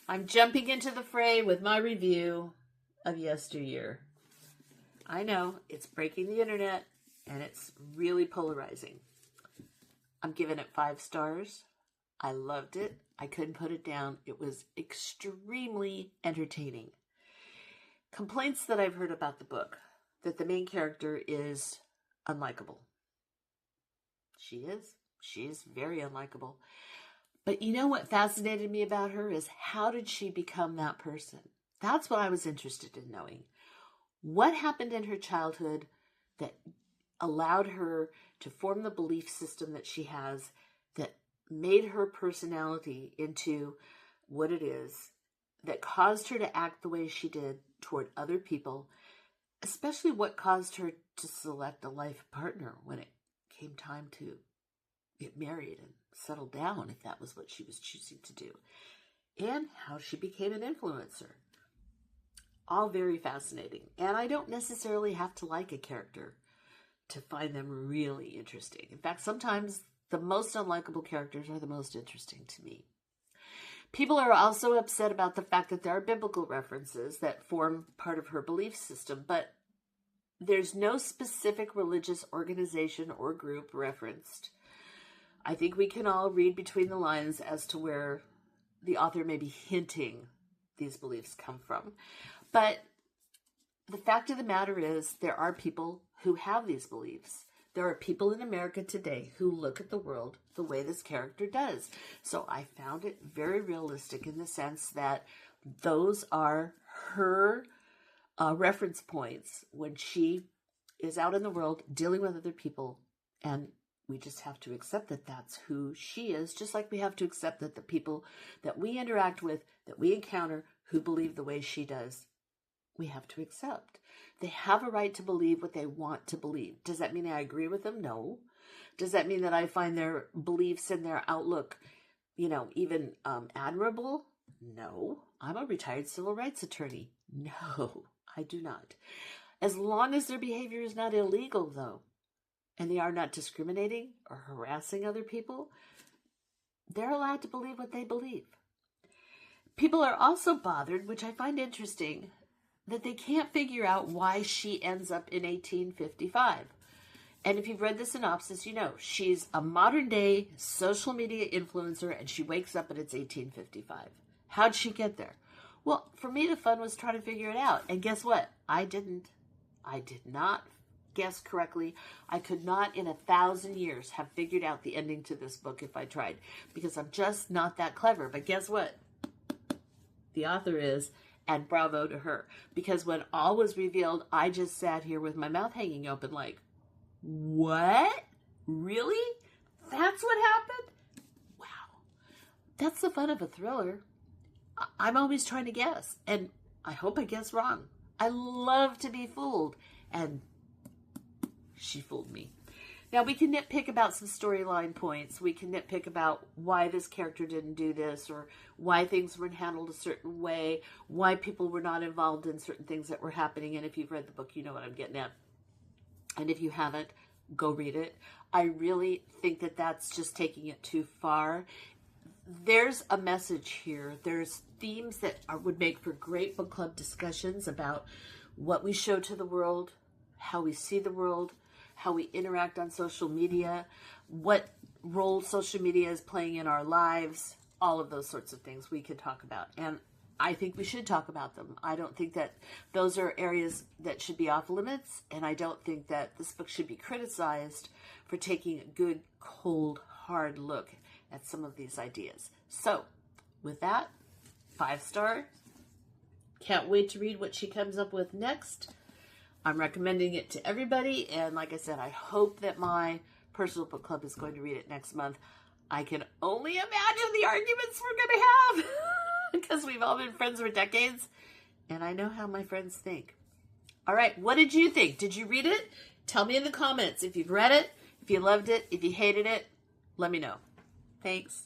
I'm jumping into the fray with my review of Yesteryear. I know, it's breaking the internet, and it's really polarizing. I'm giving it 5 stars. I loved it. I couldn't put it down. It was extremely entertaining. Complaints that I've heard about the book, that the main character is unlikable. She is. She's very unlikable. But you know what fascinated me about her is how did she become that person? That's what I was interested in knowing. What happened in her childhood that allowed her to form the belief system that she has, that made her personality into what it is, that caused her to act the way she did toward other people, especially what caused her to select a life partner when it came time to get married and settle down, if that was what she was choosing to do, and how she became an influencer. All very fascinating. And I don't necessarily have to like a character to find them really interesting. In fact, sometimes the most unlikable characters are the most interesting to me. People are also upset about the fact that there are biblical references that form part of her belief system, but there's no specific religious organization or group referenced. I think we can all read between the lines as to where the author may be hinting these beliefs come from. But the fact of the matter is there are people who have these beliefs. There are people in America today who look at the world the way this character does. So I found it very realistic in the sense that those are her reference points when she is out in the world dealing with other people, and we just have to accept that that's who she is, just like we have to accept that the people that we interact with, that we encounter, who believe the way she does, we have to accept. They have a right to believe what they want to believe. Does that mean I agree with them? No. Does that mean that I find their beliefs and their outlook, even admirable? No. I'm a retired civil rights attorney. No, I do not. As long as their behavior is not illegal, though, and they are not discriminating or harassing other people, they're allowed to believe what they believe. People are also bothered, which I find interesting, that they can't figure out why she ends up in 1855. And if you've read the synopsis, you know she's a modern day social media influencer and she wakes up and it's 1855. How'd she get there? Well, for me, the fun was trying to figure it out. And guess what? I did not guess correctly. I could not in 1,000 years have figured out the ending to this book if I tried, because I'm just not that clever. But guess what? The author is. And bravo to her. Because when all was revealed, I just sat here with my mouth hanging open like, what? Really? That's what happened? Wow. That's the fun of a thriller. I'm always trying to guess. And I hope I guess wrong. I love to be fooled. And she fooled me. Now, we can nitpick about some storyline points. We can nitpick about why this character didn't do this, or why things weren't handled a certain way, why people were not involved in certain things that were happening. And if you've read the book, you know what I'm getting at. And if you haven't, go read it. I really think that that's just taking it too far. There's a message here. There's themes that would make for great book club discussions about what we show to the world, how we see the world, how we interact on social media, what role social media is playing in our lives, all of those sorts of things we could talk about. And I think we should talk about them. I don't think that those are areas that should be off limits, and I don't think that this book should be criticized for taking a good, cold, hard look at some of these ideas. So, with that, 5 star. Can't wait to read what she comes up with next. I'm recommending it to everybody, and like I said, I hope that my personal book club is going to read it next month. I can only imagine the arguments we're going to have because we've all been friends for decades, and I know how my friends think. All right, what did you think? Did you read it? Tell me in the comments if you've read it, if you loved it, if you hated it. Let me know. Thanks.